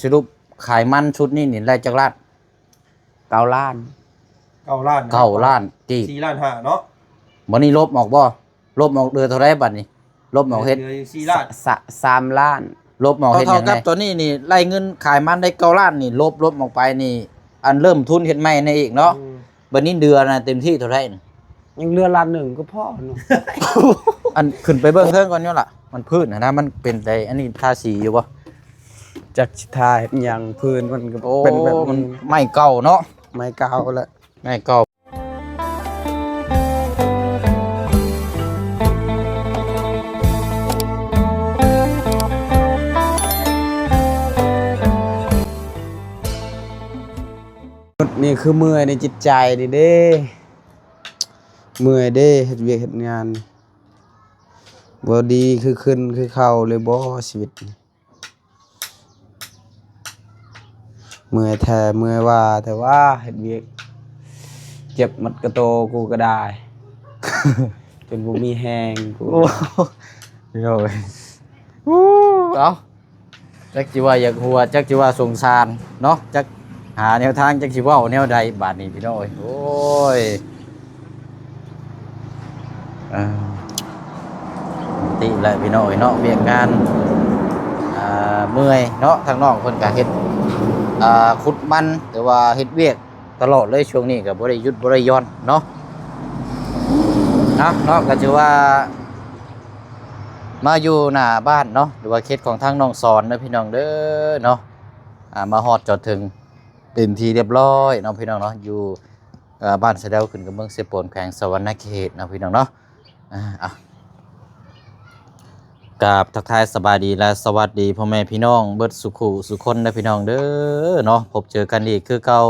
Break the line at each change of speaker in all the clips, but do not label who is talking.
สรุปขายมันชุดนี้นี่ได้จักล้าน
9 ล้าน
9 ล้านกี่
4,5,000เนาะ
บ่นี้ลบออกบ่ลบออกเดือนเท่าไรบัดนี้ลบออกเฮ็ด
4 ล้าน
3 ล้าน
ลบออกเฮ็ดยังไงตัวนี้นี่ไล่เงินขายมันได้9 ล้านนี่ลบออกไปนี่อันเริ่มทุนเฮ็ดใหม่ในอีกเนาะบัดนี้เดือนน่ะเต็มที่เท่าไร
ยังเหลือล้านหนึ่งก็พอเนาะ
อันขึ้นไปเบิ่งเทิงก่อนเนาะล่ะมันพื้นนะมันเป็นไดอันนี้ทาสีอยู่บ่
จักสิทาเฮ็ดหยังพื้นมันก็เป็นแบบ
มันไม่เก่าเนาะ
ไม้เก่าแล้ว
ไม่เก่า
นี่คือเมื่อยในจิตใจนี่เด้เมื่อยเด้เฮ็ดเวียกเฮ็ดงานบ่ดีคือขึ้นคือเข้าเลยบ่ชีวิตเมื่อยแท้เมื่อยว่าแต่ว่าเฮ็ดเวียกเจ็บมัดกระโตกูก็ได้ จนบ่มีแฮงกู
โอ้ยเอ้าจักสิว่าอยากหัวจักสิว่าสงสารเนาะจักหาแนวทางจักสิเว้าแนวใดบาดนี้พี่น้อยโอ้ยติแหละพี่น้อยเนาะเวียกงานเมื่อยเนาะทางน้องเพิ่นก็เฮ็ดขุดมันแต่ว่าเฮ็ดเวียกตลอดเลยช่วงนี้ก็บ่ได้หยุดบ่ได้หย่อนเนาะเนาะก็ถือว่ามาอยู่หน้าบ้านเนาะหรือว่าเขตของทางน้องสอนเด้อพี่น้องเด้อเนาะมาฮอดจอดถึงเต็มที่เรียบร้อยเนาะพี่น้องเนาะอยู่บ้านสะเดาขึ้นกับเมืองเสปนแขวงสวรรณเขตเนาะพี่น้องเนาะกับทักทายสบายดีและสวัสดีพ่อแม่พี่น้องเบิดสุขุสุคนนะพี่น้องเด้อเนาะพบเจอกันอีกคือเก่า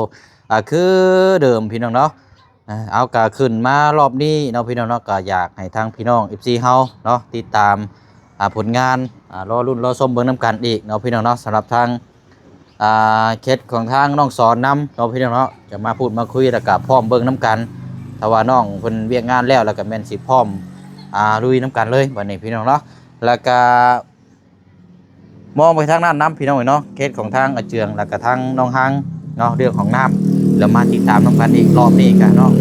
คือเดิมพี่น้องเนาะเอากะขึ้นมารอบนี้เนาะพี่น้องเนาะก็อยากให้ทางพี่น้อง FC เฮาเนาะติดตามผลงานรอรุ่นรอส้มเบิ่งน้ำกันอีกเนาะพี่น้องเนาะสำหรับทางเคสของทางน้องสอนนำเนาะพี่น้องเนาะจะมาพูดมาคุยแล้วก็พร้อมเบิ่งน้ำกันถ้าว่าน้องเพิ่นเวียกงานแล้วก็แม่นสิพร้อมลุยน้ำกันเลยวันนี้พี่น้องเนาะแล้วก็มองไปทางนั้นน้ำพี่น้องเนาะเคสของทางอาเจืองแล้วก็ทางน้องฮังเนาะเรื่องของน้ำแล้วมาติดตามน้ำกันอีกรอบนี้กันเนาะ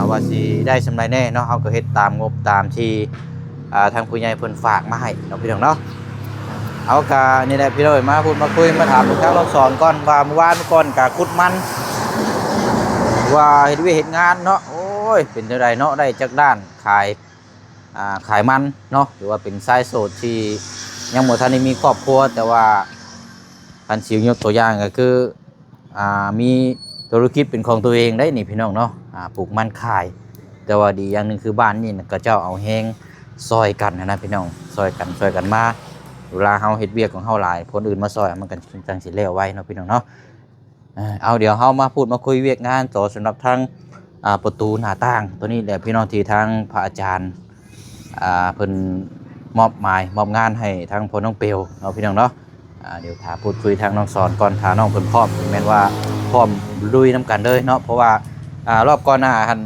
ว่าสิได้สำไรแน่เนาะเขาก็เฮ็ดตามงบตามที่ทางผู้ใหญ่เพิ่นฝากมาให้เนาะพี่น้องเนาะเอากะนี่แหละพี่น้องมาพูดมาคุยมาถามทางน้องสอนก่อนว่าเมื่อวานก่อนกะคุดมันว่าเฮ็ดเวียกเฮ็ดงานเนาะโอ้ยเป็นจังไดเนาะได้จักด้านขายมันเนาะหรือว่าเป็นชายโสดที่ยังบ่ทันได้มีครอบครัวแต่ว่าอันสิยกตัวอย่างก็คือมีธุรกิจเป็นของตัวเองได้นี่พี่น้องเนาะปลูกมันขายแต่ว่าดีอย่างนึงคือบ้านนี่ก็เจ้าเอาแฮงซอยกันนะพี่น้องซอยกันมาเวลาเฮาเฮ็ดเวียกของเฮาหลายคนอื่นมาซอยมันกันจังสิแล้วไว้เนาะพี่น้องเนาะเอาเดี๋ยวเฮามาพูดมาคุยเวียกงานต่อสำหรับทางประตูหน้าต่างตัวนี้แหละพี่น้องที่ทางพระอาจารย์เพิ่นมอบงานให้ทางพ่อน้องเปียวเนาะพี่น้องเนาะเดี๋ยวถามพูดคุยทางน้องสอนก่อนถามน้องเพิ่นพร้อมแม่นว่าพร้อมลุยน้ำกันเลยเนาะเพราะว่ารอบก่อนหัน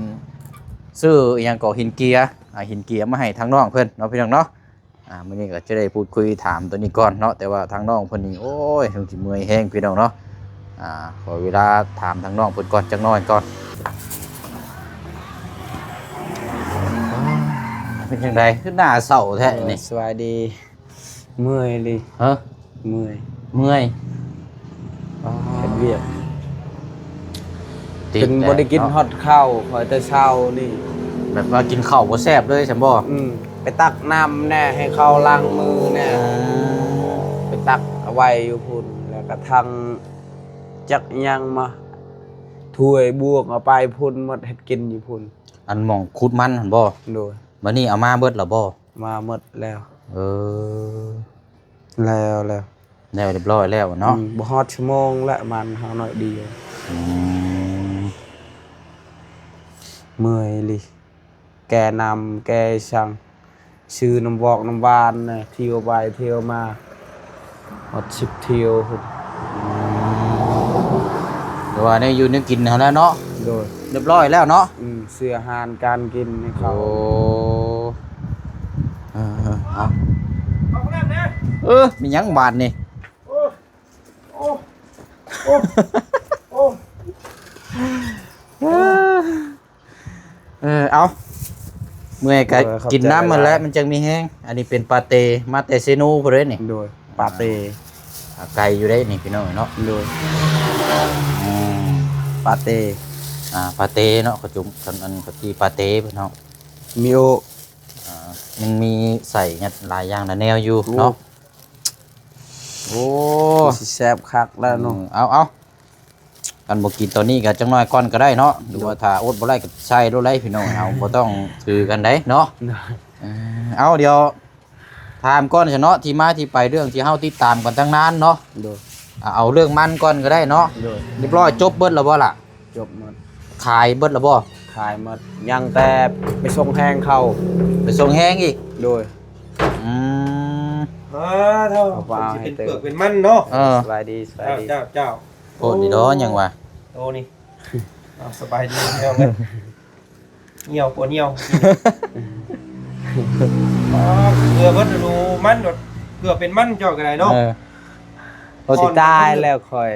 ซื้ออีหยังก็หินเกียร์มาให้ทางน้องเพิ่นเนาะพี่น้องเนาะมื้อนี้ก็จะได้พูดคุยถามตัวนี้ก่อนเนาะแต่ว่าทางน้องเพิ่นนี่โอ้ยคงสิเมื่อยแฮงพี่น้องเนาะขอเวลาถามทางน้องเพิ่นก่อนจักหน่อยก่อนเป็นจังไดคือหน้าเศร้าแท้นี่
สวัสดีเมื่อยเลย
ฮะ
เมื่อยเฮ็ดเวียกถึงบ่ได้กินฮอดข้าวพอแต่เช้านี่
แบบว่ากินข้าวบ่แซ่บเลยซั่นบ่
ไปตักน้ำแน่ให้เขาล้างมือแน่ไปตักเอาไว้อยู่พุ่นแล้วก็ทางจักยังมาถ้วยบวกเอาไปพุ่นหมดเฮ็ดกินอยู่พุ่น
อันหม่องขุดมันหั่นบ่
โดย
บัดนี้เอามาเบิดแล้วบ่
มาหมดแล้ว
แล้วเรียบร้อยแล้วเนาะ
บ่ฮอดชั่วโมงละมันเฮาหน่อยเดียวเมื่อยลิแกนำแกช่างชื่อน้ำบอกน้ำบานน่ะเที่ยวไปเที่ยวมาฮอด10เที่ยว
แต่ว่าได้อยู่นึกกินเท่านั้นเนาะ
โดย
เรียบร้อยแล้วเนาะ
เสื้ออาหารการกินให้เขา
มีหยังบาดนี่
โอ้โอ้
เอาเมื่อยก็กินน้ำมันแล้วมันจึงมีแห้งอันนี้เป็นปาเต้มาเตเซนูพุ่นเด้นี่
โดยปาเต้
ไก่อยู่ได้นี่พี่น้องเนาะ
โดย
อืม
ปาเต้
ปาเต้เนาะขจุมกันอันกะทิปาเต้พี่น้อง
มิโอ
มันมีใส่เนี่ยหลายอย่างหลายแนวอยู่เนาะโอ้
สิแซ่บคักแล้วเนาะ
เอากันบ่กินตอนนี้ก็จังน้อยก่อนก็ได้เนาะหรือว่าถ้าอดบ่ได้ก็ใช้โลดไลพี่น้องเอาบ่ต้องถือกันได้เนาะเอาเดี๋ยวถามก่อนซะเนาะที่มาที่ไปเรื่องที่เฮาติดตามกันตั้งนานเนาะ
โดย
เอาเรื่องมันก่อนก็ได้เนาะ
โดย
เรียบร้อยจบเบิดแล้วบ่ล่ะ
จบหมด
ขายเบิดแล้วบ่
ขายหมดยังแต่ไปส่งแห้งเข้า
ไปส่งแห้งอีก
โดย
อืม
เท่าสิเป็นเปลือกเป็นมันเนาะ
สบายดีสบายดี
เจ้า
โอ้นี่เนาะยังว่า
โอ้นี่สบายดีเหี่ยวเลยเหี่ยวปวดเหี่ยวเกลือเบิดดูมันหมดเกลือเป็นมันเจ้าก็ได้เนาะ
โอ้สิตายแล้วคอย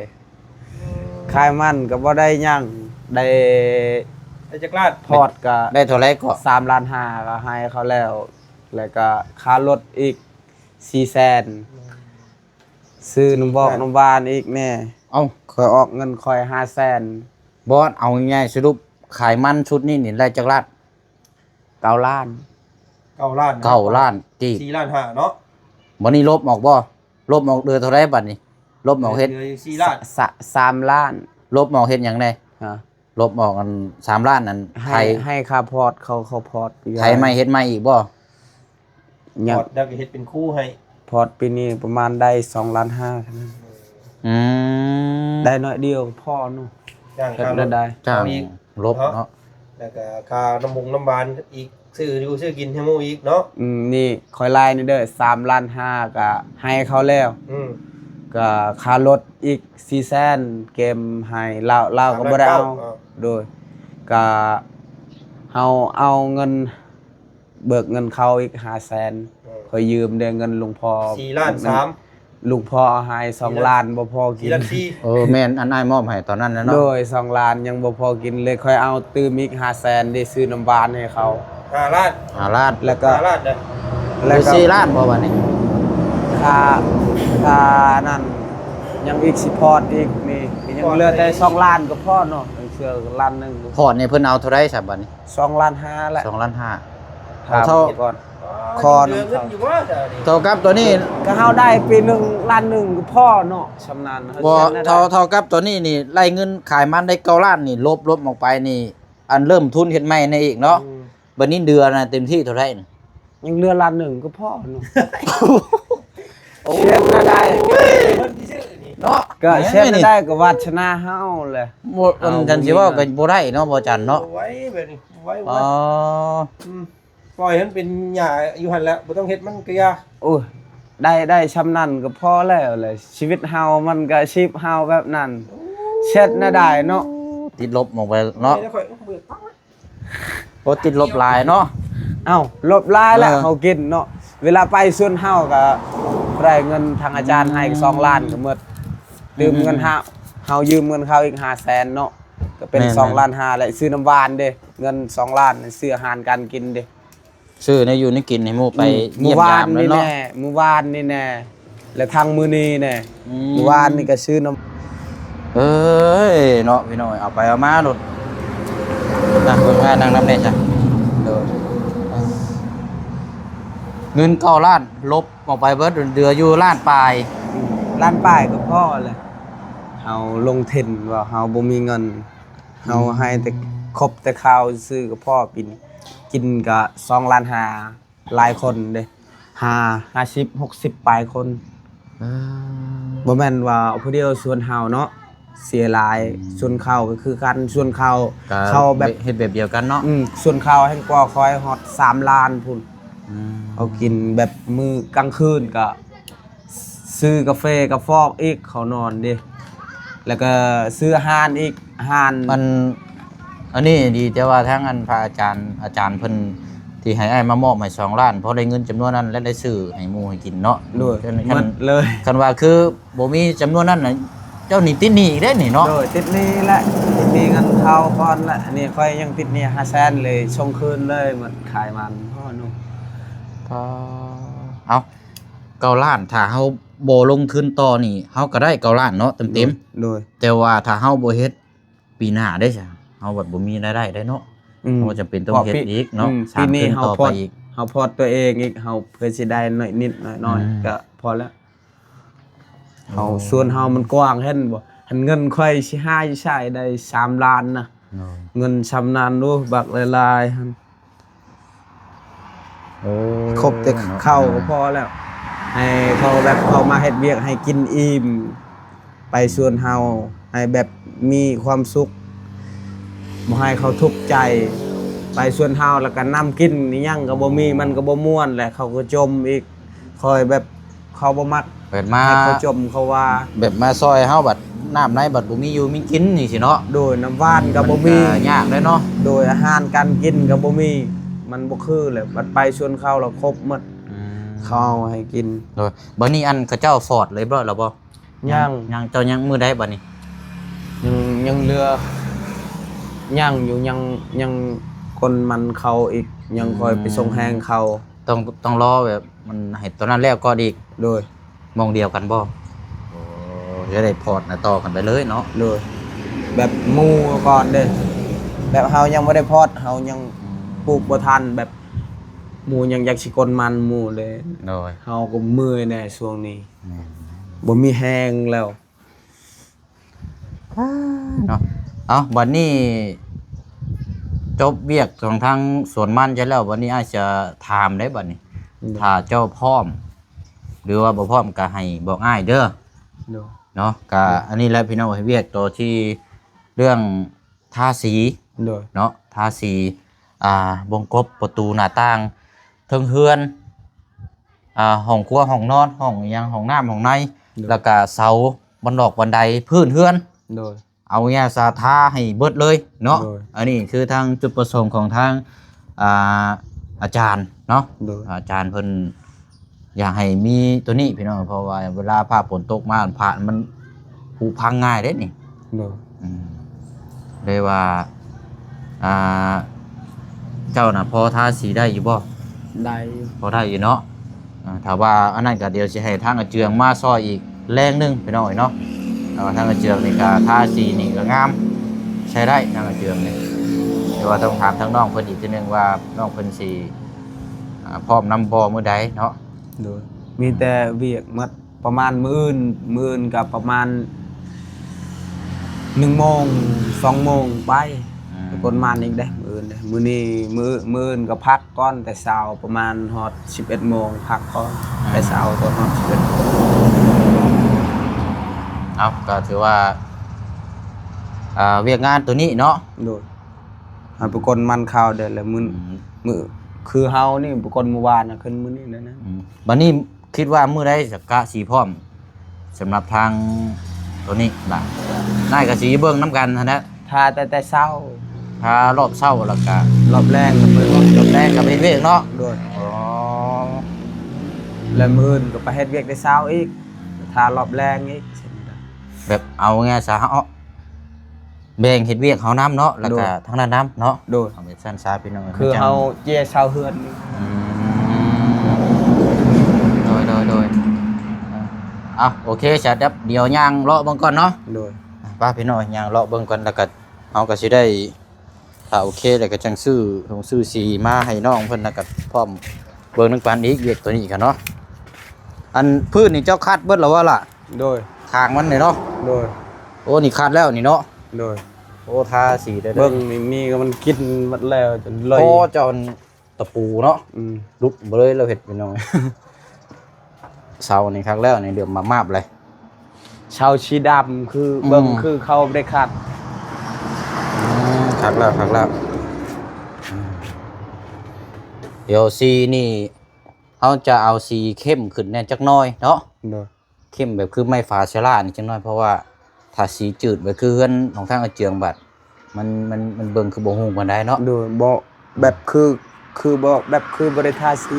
ขายมันก็บ่ได้หยังได้
ไอ้จักรลาด
พอดก็
ได้เท่าไรก็
3.5 ล้านก็ให้เขาแล้ว แล้วก็ค่ารถอีก400,000ซื้อน้ำบอกน้ำหวานอีกแน่
เอา
คอยออกเงินคอย500,000
บอสเอาง่ายๆสรุปขายมันชุดนี้นี่ได้จักรลาด
9 ล้าน
9 ล้าน
9 ล้านกี่
4 ล้าน5เนาะ
วันนี้ลบออกบ่ลบออกเดือนเท่าไรบัดนี้ลบออกเฮ็ด
4 ล้าน
3 ล้าน
ลบออกเฮ็ดหยังได
ฮะ
ลบออกกัน3 ล้านนั่นไท
ให้ค่าพอร์ตเขาพอร์ต
ไทยไม่เฮ็ดไม่อีกบ่
ยั
พ
ง
อดดักเฮ็ดเป็นคู่ให้
พอร์ตปีนี้ประมาณได้2.5 ล้านเท่านั้น
อืม
ได้น้อยเดียวพ่อนู่น
ย่าง
เฮ็ด
ค่ารถ
ได้
จ้าง
อีก
ลบเนาะ
แล้วก็ค่าน้ำบานอีกซื้ออยู่ซื้อกินให้หมู่อีกเนาะ
นี่คอยไล่นี่เด้อ3.5 ล้านก็ให้เขาแล้ว
อืม
ก็ค่ารถอีก400,000เกมให้เราก็บ่ได้เอาโดยก็เอาเงินเบิกเงินเขาอีก500,000คอยยืมได้เงินลุงพ่อ
4 ล้าน3
ลุงพ่อเอาให้2 ล้านบ่พอกิน
4 ล้าน4
แม่นอันอ้ายมอบให้ตอนนั้นนะเนาะ
โดย2 ล้านยังบ่พอกินเลยค่อยเอาตื้มอีก500,000ได้ซื้อน้ำหวานให้เขา
5 ล้าน
5 ล้าน
แล้วก็
5 ล้านเด้อ
แล้วก็4 ล้านบ่บัดนี้
ค่านั่นยังอีกสิพอร์ตอีกนี่ยังเหลือแต่2 ล้านก็พอเนาะเชื่อล้านหนึง
พอร์ตนี่เพิ่นเอาเท่าไรซะบัดนี้
2.5 ล้านแหละ
2 ล้าน
ถาม
เท่า
ก่อน คอ
เดื
น้
อ
อง
เงิ
เขา
นอยู่ว่าจ้ะนี่
5เท่ากับตัวนี้
ก็เฮาได้ปีหนึงล้านหนึงก็พอเนาะชำนาญเฮา
บ่
เชื่อได้
เท่ากับตัวนี้นี่ไล่เงินขายมันได้9 ล้านนี่ลบออกไปนี่ อันเริ่มทุนเฮ็ดใหม่ในอีกเนาะบัดนี้เดือนน่ะเต็มที่เท่าไหร่นี่
ยังเหลือล้านหนึงก็พอเนาะเชื่อได้
เนาะ
ก็เชื่อได้ก็วัฒนาเฮาแหละ
บ่มันจันสิว่าก็บ่ได้เนาะบ่จันเนาะ
เอาไว้แบบนี้ไว้
อ๋อ
ปล่อยให้มันเป็นหญ้าอยู่หั่นแหล้วบ่ต้องเฮ็ดมันก็ยา
โอ้ยได้ชำนาญก็พอแล้วเลยชีวิตเฮามันก็อาชีพเฮาแบบนั้นเช็ดน่าได้เนาะ
ติดลบออกไปเนาะ
ไม่ได้ค่อยเบื่อ
บ่ติดลบหลายเนาะ
เอ้าลบลายแล้ว
เออ
เฮากินเนาะเวลาไปส่วนเฮาก็ได้เงินทางอาจารย์ให้ก็2 ล้านก็หมดยืมเงินเฮายืมเงินเขาอีก500,000เนาะก็เป็น2.5 ล้านแหละซื้อน้ำหวานเด้เงิน2 ล้านซื้ออาหารการกินเด้
ซื้อในอยู่ในกินให้หมู่ไป
เมื่
เยี่ย
อ
ม
วาย
าน มแล้ว
นี่
เนาะ
แน่เมื่อวานนี่แน่และทางมื้อนี้แน่ เมื่อวานนี่ก็ซื้อน้ำ
เอ้ยเนาะพี่น้อยเอาไปเอามาโดดนะเบิ่งนั่งนำแน่จ้ะเด้อเงิน9 ล้านลบออกไปเบิดเดืออยู่ล้านปลาย
ร้านป้ายก็พ่อเลยเฮาลงทุนว่าเฮาบ่มีเงินเฮาให้แต่ครบแต่ข้าวซื้อกับพ่อปีนี้กินก็2.5 ล้านหลายคนเด้50 60ปลายคนบ่แม่นว่าเอาผู้เดียวส่วนเฮาเนาะเสียหลายส่วนเขาก็คือกันส่วนเขาเขาแบบ
เฮ็ดแบบเดียวกันเนาะ
ส่วนเขาแห่งกว่าคอยฮอด3 ล้านพุ่นเอากินแบบมื้อกลางคืนก็ซื้อกาแฟกับฟอกอีกเขานอนดิแล้วก็ซื้ออาหารอีกอาหาร
มันอันนี้ดีแต่ว่าทั้งอันพระอาจารย์เพิ่นที่ให้อ้ายมามอบให้2 ล้านเพราะได้เงินจำนวนนั้นและได้ซื้อให้หมู่ให้กินเนาะ
ด้วย
คัน
หมดเลย
คันว่าคือบ่มีจำนวนนั้นน่ะ เจ้านี่ติดหนี้อีกได้นี่เนาะ
โดยติดหนี้แหละติดหนี้เงินเขาก่อนแหละอันนี้ค่อยยังติดหนี้500,000เลยส่งคืนเลยหมดขายมันพ่อหนู
เอาเกาล้านถ้าเฮาบ่ลงทุนต่อนี่เฮาก็ได้เกาล้านเนาะเต็ม
โดย
ๆแต่ว่าถ้าเฮาบ่เฮ็ดปีหน้าได้จ้ะเฮาแบบบ่มีรายได้ได้เนาะเฮาจะเป็นต้องเฮ็ดอีกเนาะสร้างขึ้นต่อไปอีก
เฮาพอดตัวเองอีกเฮาเพื่อสิได้หน่อยนิดหน่อยน้อยก็พอแล้วเฮาส่วนเฮามันกว้างเห็นบ่หันเงินค่อยสิหาสิใช้ได้3ล้านนะเงินชำนาญดูบักหลายๆหั่นครบแต่เข้าก็พอแล้วให้เขาแบบเขามาเฮ็ดเวียกให้กินอิ่มไปส่วนเฮาให้แบบมีความสุขบ่ให้เขาทุกข์ใจไปส่วนเฮาแล้วก็น้ำกินนี่ยังก็บ่มีมันก็บ่ม่วนแหละเขาก็จมอีกคอยแบบเขาบ่มัก
เปิดมา
ให้เขาจมเขาว่า
แบบมาซอยเฮาบัดน้ำในบัดบ่มีอยู่มีกินนี่สิเนาะ
โดยน้ำหว่านก็บ่มี
ยากเลยเนาะ
โดยอาหารการกินก็บ่มีมันบ่คือแหละบัดไปส่วนเขาแล้วครบหมดเขาเอาให้กิน
โดยบัดนี้อันเขาเจ้าฟอร์ดเลยบ่ล่ะบ่
ยัง
ยังเจ้ายังมื้อใดบัดนี้
ยังเรือยังอยู่ยังคนมันเขาอีกยังคอยไปส่งแหงเขา
ต้องรอแบบมันให้ตอนนั้นแล้วก็อีก
โดย
มองเดียวกันบ่โอ้จะได้พอร์ตนะต่อกันไปเลยเนาะ
โดยแบบหมู่ก่อนเด้อแบบเฮายังบ่ได้พอดเฮายังปลูกบ่ทันแบบหมู่ยังอยากสิกลมันหมู่เลย
โดย
เฮาก็เมื่อยแน่ช่วงนี้บ่มีแฮงแล้ว
เนาะเอาบัดนี้จบเวียกของทางสวนมันจะแล้ววันนี้อาจจะถามได้บัดนี้ ถ้าเจ้าพร้อม หรือว่าบ่พร้อมก็ให้บอกอ้ายเด้อ
โดย
เนาะก็อันนี้แหละพี่น้องให้เวียกตัวที่เรื่องทาสี
โดย
เนาะทาสีวงกบประตูหน้าต่างเทิงเฮือนห้องครัวห้องนอนห้องหยังห้องน้ำห้องในแล้วก็เสาบันดอกบันไดพื้นเฮือน
โดย
เอาเนี่ยสาทาให้เบิดเลยเนาะ
โดย
อันนี้คือทางจุดประสงค์ของทางอาจารย์เนาะ
โดย
อาจารย์เพิ่นอยากให้มีตัวนี้พี่น้องเพราะว่าเวลาฟ้าฝนตกมาผ่านมันผุพังง่ายเด้นี่
โดย
เลยว่าเจ้าน่ะพอทาสีได้อยู่บ่
ได้อยู่
พอได้อยู่เนาะถ้าว่าอันนั้นก็เดี๋ยวสิให้ทางอาเจืองมาซอยอีกแรงหนึงพี่น้องเนาะทางอาเจืองนี่ก็ทาสีนี่ก็งามใช้ได้ทางอาเจืองนี่แต่ว่าต้องถามทางน้องเพิ่นอีกทีนึงว่าน้องเพิ่นสิพร้อมนำบ่มื้อใดเนาะ
โดยมีแต่เวียกหมดประมาณมื้ออื่นกับประมาณ1 โมง 2 โมงไปแต่คนมาอีกได้มื้ออื่นเด้มื้อนี้มื้ออื่นก็พักก่อนแต่เช้าประมาณฮอด11 โมงพักก่อนแต่เช้าตอนฮอด11 โมง
เอาก็ถือว่าเวียกงานตัวนี้เนาะ
โดยให้ปรากฏมันข้าวเด้อแล้วมื้อคือเฮานี่ปรากฏเมื่อวานน่ะขึ้นมื้อนี้แล้วนะ
บัดนี้คิดว่ามื้อใดจะกะสีพร้อมสำหรับทางตัวนี้ล่ะนายก็สิเบิ่งนํกันหั่นแหละ
ทาแต่เช้า
ถ้ารอบเช้าแล้วก็
รอบแรกก็เพิ่น
รอบแรกก็ไปเฮ็ดเวียกเนาะ
โดย
อ๋อ
แล้วมื้ออื่นก็ไปเฮ็ดเวียกแต่เช้าอีกทารอบแรงอีก
แบบเอาไงซะเฮาแบ่งเฮ็ดเวียกเฮานํเนาะแล้วก็ทางนั้นนํเนาะ
โดย
เอาไปสั้นซาพี่น้อง
คือเฮาเย่เช้าเฮือนนี่
โดยโอเคจ้ะเดี๋ยวย่างเลาะเบิ่งก่อนเนาะ
โดย
ป้าพี่น้องย่างเลาะเบิ่งก่อนแล้วก็เฮาก็สิได้ถ้าโอเคแล้วก็จังซื้อสีมาให้น้องเพิ่นแล้วก็พร้อมเบิ่งนึงปานอีกเวียกตัวนี้กันเนาะอันพื้นนี่เจ้าคัดเบิดแล้วว่าล่ะ
โดย
ทางมันนี่เนาะ
โดย
โอ้นี่คัดแล้วนี่เนาะ
โดย
โอ้ทาสีได้
เบิ่งนี่มีก็มันกินหมดแล้วจนเลย
โอ้เจ้าตะปูเนาะ ลุกบ่เลยเราเฮ็ดพี่น้อง เสานี่ครั้งแล้วนี่เดือมมาบเลย
ชาวชีดำคือเบิ่งคือเขาได้คัด
ครั้งแล้วเดี๋ยวสีนี่เขาจะเอาสีเข้มขึ้นแน่จักหน้อยเนาะ
โดย
เข้มแบบคือไม่ฝาเชล่านี่จักหน้อยเพราะว่าถ้าสีจืดแบบคือเฮือนของทางอาเจืองบัดมันเบิ่งคือบ่ฮู้ปานใดเนาะ
โดยบ่แบบคือบ่แบบคือบ่ได้ทาสี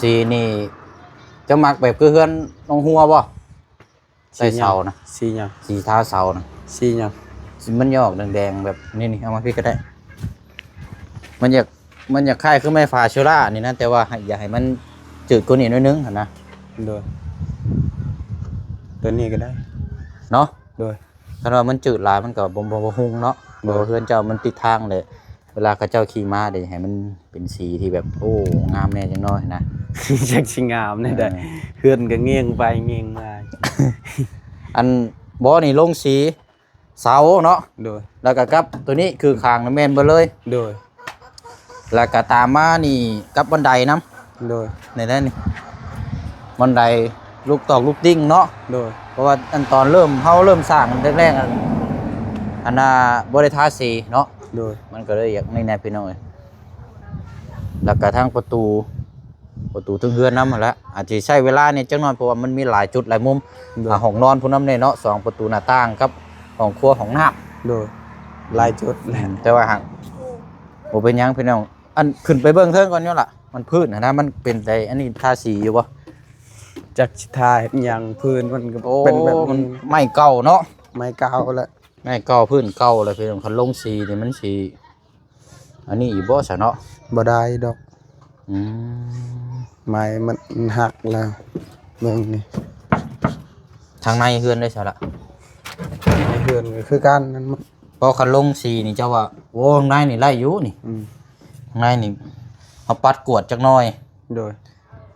สีนี่จะมักแบบคือเฮือนน้องหัวบ่ ใส่เสานะ
สีหยัง
สีท้าเสานะ
สีหยัง
สีมันยอกแดงๆแบบนี่เอามาพี่ก็ได้มันอยากคล้ายคือไม้ฟาเชล่านี่นะแต่ว่าอย่าให้มันจืดกว่านี้นิดนึงนะ
โดยตัวนี้ก็ได้
เนาะ
โดย
ถ้าว่ามันจืดหลายมันก็บ่ฮุงเนาะบ่เพื่อนเจ้ามันติดทางเลยเวลาเขาเจ้าขี่ม้าเดี๋ยวให้มันเป็นสีที่แบบโอ้งามแน่จังน้อยนะ
จักสิงามได้ได้เฮือนก็เงียงไปเงียงมา
อันบ่นี่ลงสีเสาเนาะ
โดย
แล้วก็กับตัวนี้คือคางน้ำแม่นเบ่เลย
โดย
แล้วก็ตามมานี่กับบันไดน้
โดย
ำในนั้นนี่บันไดลูกตอกลูกดิ้งเนาะ
โดย
เพราะว่าอันตอนเริ่มสร้างแรกๆอันน่ะบ่ได้ทาสีเนาะ
โดย
มันก็เลยอยากในแนวพี่น้อยแล้วก็ทางประตูถึงเฮือนนำหั่นละอาจสิใช้เวลาเนี่ยจังน้อยเพราะว่ามันมีหลายจุดหลายมุมห้องนอนพุ่นนำเนี่ยเนาะ2ประตูหน้าต่างกับห้องครัวห้องน้ำ
โดยลายจุดแหละ
แต่ว่าหากบ่เป็นหยังพี่น้องอันขึ้นไปเบิ่งเทิงก่อนเนาะล่ะมันพื้นนะมันเป็นไดอันนี้ทาสีอยู่บ่
จักสิทาเฮ็ดหยังพื้นมันก็
โอ้
เป็นแบบ
มันไม้เก่าเนาะ
ไม้กาวแล้ว
ไม้เก่าพื้นเก่าเลยพี่น้องคันลงสีนี่มันสีอันนี้อีบ่ซะเนาะ
บ่ได้ดอก
อืม
ไม้มันหักแล้วเบิ่งนี่
ทางในเฮือนได้ซะล่ะ
ในเฮือนก็คือการนั้นมัน
พอคันลงสีนี่เจ้าว่าโอ้ข้างในนี่ไล่อยู่นี่ข้างในนี่เอาปัดกวดจักหน่อย
โดย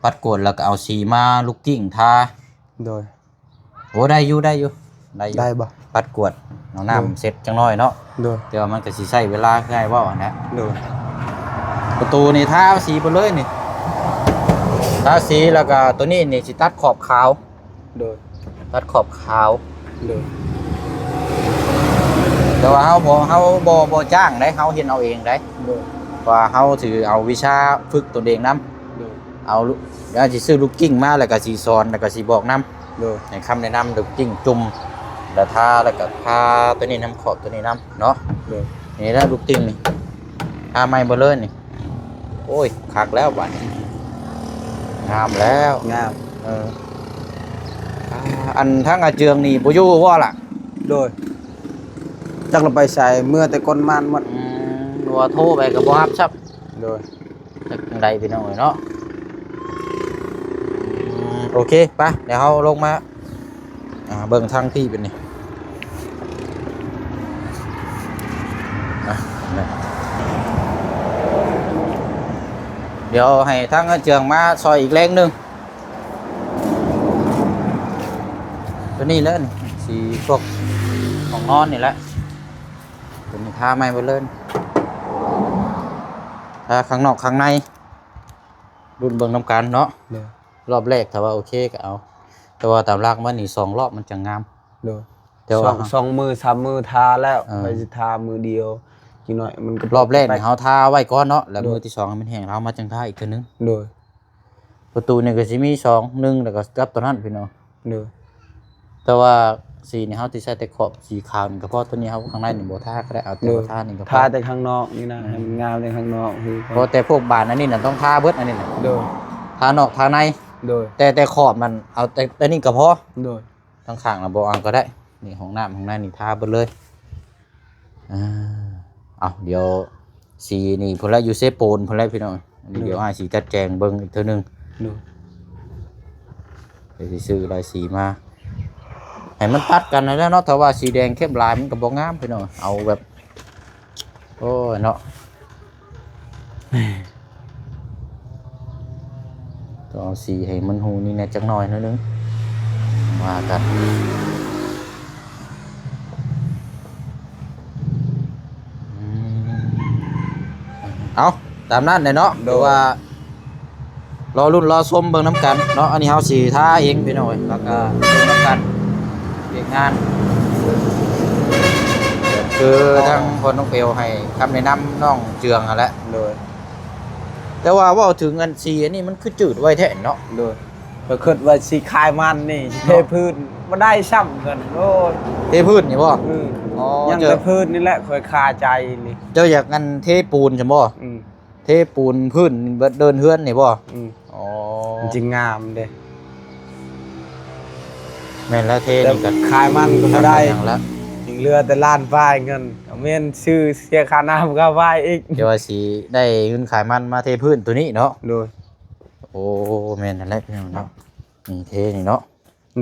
ปัดกวดแล้วก็เอาสีมาลูกกิ้งทา
โดย
โอ้ได้อยู่
ได้บ่
ปัดกวดเอาน้ำเสร็จจังน้อยเนาะ
โดย
แต่ว่ามันก็สิใช้เวลาง่ายว่านะ
โดย
ประตูนี่ทาสีไปเลยนี่ทาสีแล้วก็ตัวนี้นี่สิตัดขอบขาว
โดย
ตัดขอบขาว
โดย
แต่ว่าเฮาบ่จ้างได้เฮาเฮ็ดเอาเองได้
โดย
ว่าเฮาถือเอาวิชาฝึกตัวเองนํ
โดย
เอาเดี๋ยวสิซื้อลูกกิ้งมาแล้วก็สิสอนแล้วก็สิบอกนํ
โดย
ให้คำแนะนำลูกกิ้งจุ่มแล้วทาแล้วก็ทาตัวนี้นํขอบตัวนี้นํเนาะ
โดย
นี่แล้วลูกกิ้งนี่ทาใหม่บ่เลยนี่โอ้ยคักแล้วบัดนี้งามแล้ว
งาม
เอออันทั้งอาเจืองนี่บ่อยู่ว่าล่ะ
โดยจักเราไปใส่เมื่อแต่ก้นมันหมด
ว่าโทรไปก็บ่รับซับ
โดย
จักจังไดพี่น้องเอ้ยเนาะโอเคไปเดี๋ยวเฮาลงมาเบิ่งทางที่เป็นนี่เดี๋ยวให้ทั้งอาเจืองมาซอยอีกแรงหนึงตัวนี้แล้วนี่สีพวกของนอนนี่แหละตัวนี้ทาไม่ไปเลยทาข้างนอกข้างในรุ่นเบิ่งน้ำกันเนาะ
โดย
รอบแรกถ้าว่าโอเคก็เอาแต่ว่าตามหลักมันนี่2รอบมันจะงาม
โดย
แต่ว่า
สองมือสามมือทาแล้ว
เออ
ไปสิทามือเดียวอีกหน่อยมันก็
รอบแรกนี่เฮาทาไว้ก่อนเนาะแล้วมือที่2ให้มันแห้งเรามาจังทาอีกเทื่อนึง
โดย
ประตูนี่ก็สิมี2 1แล้วก็กับตัวนั้นพี่น้อง
โดย
แต่ว่าสีนี่เฮาสิใช้แต่ขอบสีขาวนี่ก็พอตัวนี้เฮาข้างในนี่บ่ทาก็ได้เอาแต่ว่าทานี่ก็พ
ทา
อ
แต่ข้างนอกนี่นะให้มันงามในข้างนอกคือ
เพราะแต่พวกบานอันนี้น่ะต้องทาเบิดอันนี้น่ะ
โดย
ทานอกทาใน
โดย
แต่ขอบมันเอาแต่นี่ก็พอ
โดย
ทั้งข้างน่ะบ่เอาก็ได้นี่ห้องน้ำข้างในนี่ทาเบิดเลยเอาเดี๋ยวสีนี่พุ่นละอยู่เซโปนพุ่นละพี่น้องอันนี้เดี๋ยวอ้ายสิจัดแจงเบิ่งอีกเทื่อนึง
โดย
เดี๋ยวสิซื้อลายสีมาให้มันตัดกันนั่นแหละเนาะถ้าว่าสีแดงเข้มลายมันก็บ่งามพี่น้องเอาแบบโอ้ยเนาะต้องเอาสีให้มันหูนี่แน่จักหน่อยนิดนึงว่ากันเอาตามนั้นเลยเนาะเดี๋ยวว่ารอรุ่นรอชมเบิ่งน้ำกันเนาะอันนี้เฮาสิท่าเองพี่น้อยแล้วก็เบิ่งน้ำกันเรียกงานคือทางคนน้องเปลวให้คำแนะนำน้องเจืองนั่นแหละ
โดย
แต่ว่าเว้าถึงอันสีอันนี้มันคือจืดไว้แท้เนาะ
โดยก็คิดว่าสิคายมันนี่เทพื้นบ่ได้ซ้ำกันโอ้ย
เทพื้นนี่บ่
อือ
อ๋อ
ยัง
เจ้า
แต่พื้นนี่แหละค่อยคาใจนี่
เจ้าอยากกันเทปูนใช่บ่
อืม
เทปูนพื้นเบิดเดินเฮือนนี่บ่
อืม
อ๋อ
มันจริงงามเด้
แม่นแล้วเท
แต่
นี่ก็
ขายมันก็บ่ได้
อย่างละ
ยังเหลือแต่ล้านป้ายเงินแม่นชื่อเสียค่าน้ำก็ป้ายอีก
เดี๋ยวว่าสิได้เงินขายมันมาเทพื้นตัวนี้เนาะ
โดย
โอ้แม่นนั่นแหละพี่น้องเนาะนี่เทนี่เนาะ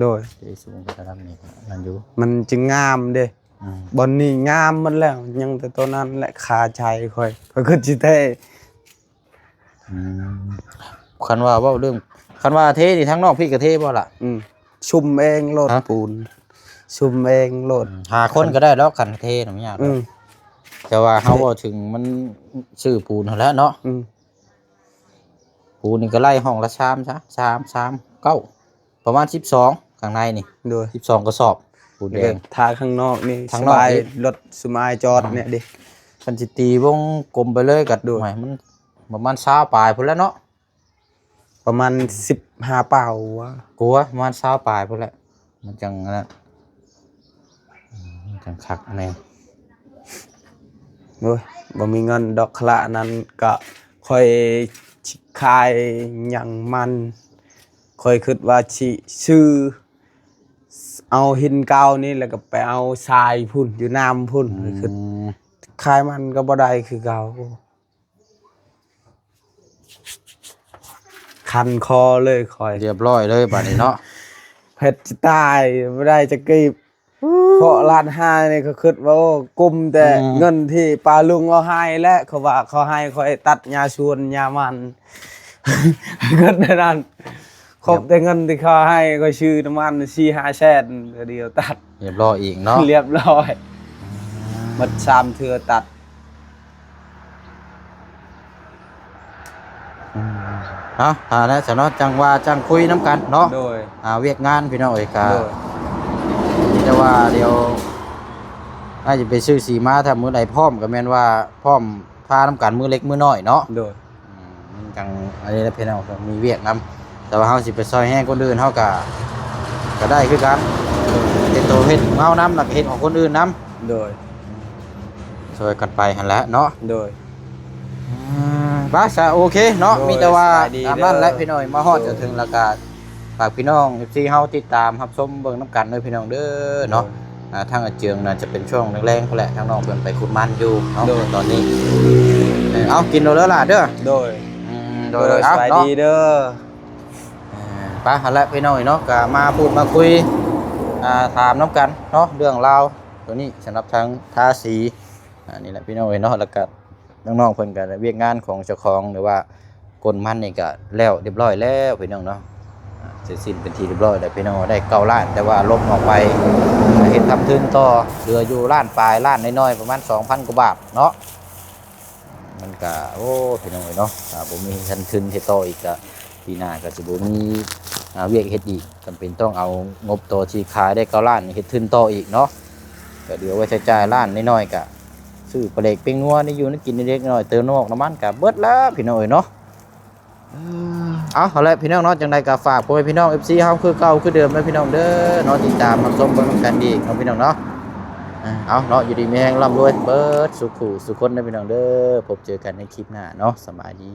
โดย
เทสูงกระดับนี่นั่นอยู่
มันจึงงามเด้
อืม
บอนนี่งามมันแล้วยังแต่ตัวนั้นแหละคาใจค่อยก็สิเท่
คันว่าเว้าเรื่องคันว่าเทนี่ทั้งนอกพี่ก็เทบ่ล่ะ
ชุมเองโลด
ฮะ
ปูนชุมเองโลด
หาคนก็ได้แล้วคันเทน่ะไม่ยากหรอกแต่ว่าเฮาเว้าถึงมันชื่อปูนเท่าแล้วเนาะ ปูนี่ก็ไล่ห้องละชามซะ3 9ประมาณ12ข้างในนี่
โดย
12กระสอบปูนแดง
ทาข้างนอกนี่
ข้างนอก
สบาย
นี่
รถสมายจอดเนี่ยดิ
คันสิตีวงกลมไปเลยก็
ดู
หมายมันประมาณ20ปลายพุ่นแล้วเนาะ
ประมาณ15เป่าวะ
กลัวประมาณ20ปลายพุ่นแหละมันจังอันนั้นมันจังคักแน่
โอ้ยบ่มีเงินดอกขละนั้นก็ค่อยขายหยังมันค่อยคิดว่าสิซื้อเอาหินเก่านี่แล้วก็ไปเอาทรายพุ่นอยู่น้ำพุ่นคือ ขายมันก็บ่ได้คือเก่าคันคอเลยคอย
เรียบร้อยเลยบัดนี้เนาะ
เผ็ดจะตายบ่ได้จะกีบเพราะร้านห้านี่ก็คิดว่าโอ้กุมแต่เงินที่ปาลุงเอาให้และเขาว่าเขาให้คอยตัดยาชวนยามัน เงินนั้นครบแต่เงินที่เขาให้ก็ชื่อน้ำมัน4-5แสนเดียวตัด
เรียบร้อยอีกเนาะ
เรียบร้อยมัด3เทื่อตัด
เอาแล้วสำเนาะจังว่าจังคุยน้ำกันเนาะ
โดย
เวียกงานพี่น้องเอ้ยก็
โดย
แต่ว่าเดี๋ยวอาจจะไปซื้อสีมาถ้ามื้อใดพร้อมก็แม่นว่าพร้อมพาน้ำกันมื้อเล็กมื้อน้อยเนาะ
โดย
มันจังอันนี้แหละพี่น้องก็มีเวียกนํแต่ว่าเฮาสิไปซอยแห้งคนอื่นเฮาก็ได้คือกันเฮ็ดตัวเฮ็ดของเฮานํแล้วก็เฮ็ดของคนอื่นนํ
โดย
ช่วยกันไปหั่นแหละเนาะ
โดย
บาซะโอเคเนาะ
โดย
มีแต่ว่า
สบายดี
ตามนั้นแหละ
เด้อ
พี่น้อยมาฮอดจนถึงแล้วก็ฝากพี่น้อง FC เฮาติดตามรับชมเบิ่งนํกันเด้อพี่น้องเด้อเนาะทางอาเจียงน่าจะเป็นช่วงแรงๆพุ่นแหละทางน้องเพิ่นไปขุดมันอยู่เนาะตอนนี้เอากินเอาเด้อล่ะเด้อ
โดย
โดย
ส
เอา
บาย
เนาะ
ดีเด้อ
ไปหั่นแหละพี่น้อยเนาะก็มาพูดมาคุยถามน้ำกันเนาะเรื่องราวตัวนี้สำหรับทางทาสีนี่แหละพี่น้อยเนาะแล้วก็น้องๆเพิ่นก็ได้เวียกงานของเจ้าของหรือว่ากลมันนี่ก็แล้วเรียบร้อยแล้วพี่น้องเนาะเสร็จสิ้นเป็นที่เรียบร้อยแล้วพี่น้องได้9ล้านแต่ว่าลบออกไปเฮ็ดทำทุนต่อเหลืออยู่ล้านปลายล้านน้อยๆประมาณ 2,000 กว่าบาทเนาะมันก็โอ้พี่น้องเนาะถ้าบ่มีทันทุนเฮ็ดต่ออีกก็ปีหน้าก็สิบ่มีเวียกเฮ็ดอีกจำเป็นต้องเอางบตัวที่ขายได้9ล้านนี่เฮ็ดทุนต่ออีกเนาะก็เดี๋ยวไว้ใช้จ่ายล้านน้อยๆก็ซื้อปลาเล็กเป็งนัวนี่อยู่นี่กินเล็กน้อยเติมน้ำมันน้ำมันก็เบิดแล้วพี่น้องเนาะเอาละพี่น้องเนาะจังใดก็ฝากพ่อแม่พี่น้อง FC เฮาคือเก่าคือเดิมนะพี่น้องเด้อเนาะติดตามรับชมเบิ่งกันอีกเนาะพี่น้องเนาะเอาเนาะอยู่ดีมีแรงร่ำรวยเบิดสุขสุขคนนะพี่น้องเด้อพบเจอกันในคลิปหน้าเนาะสบายดี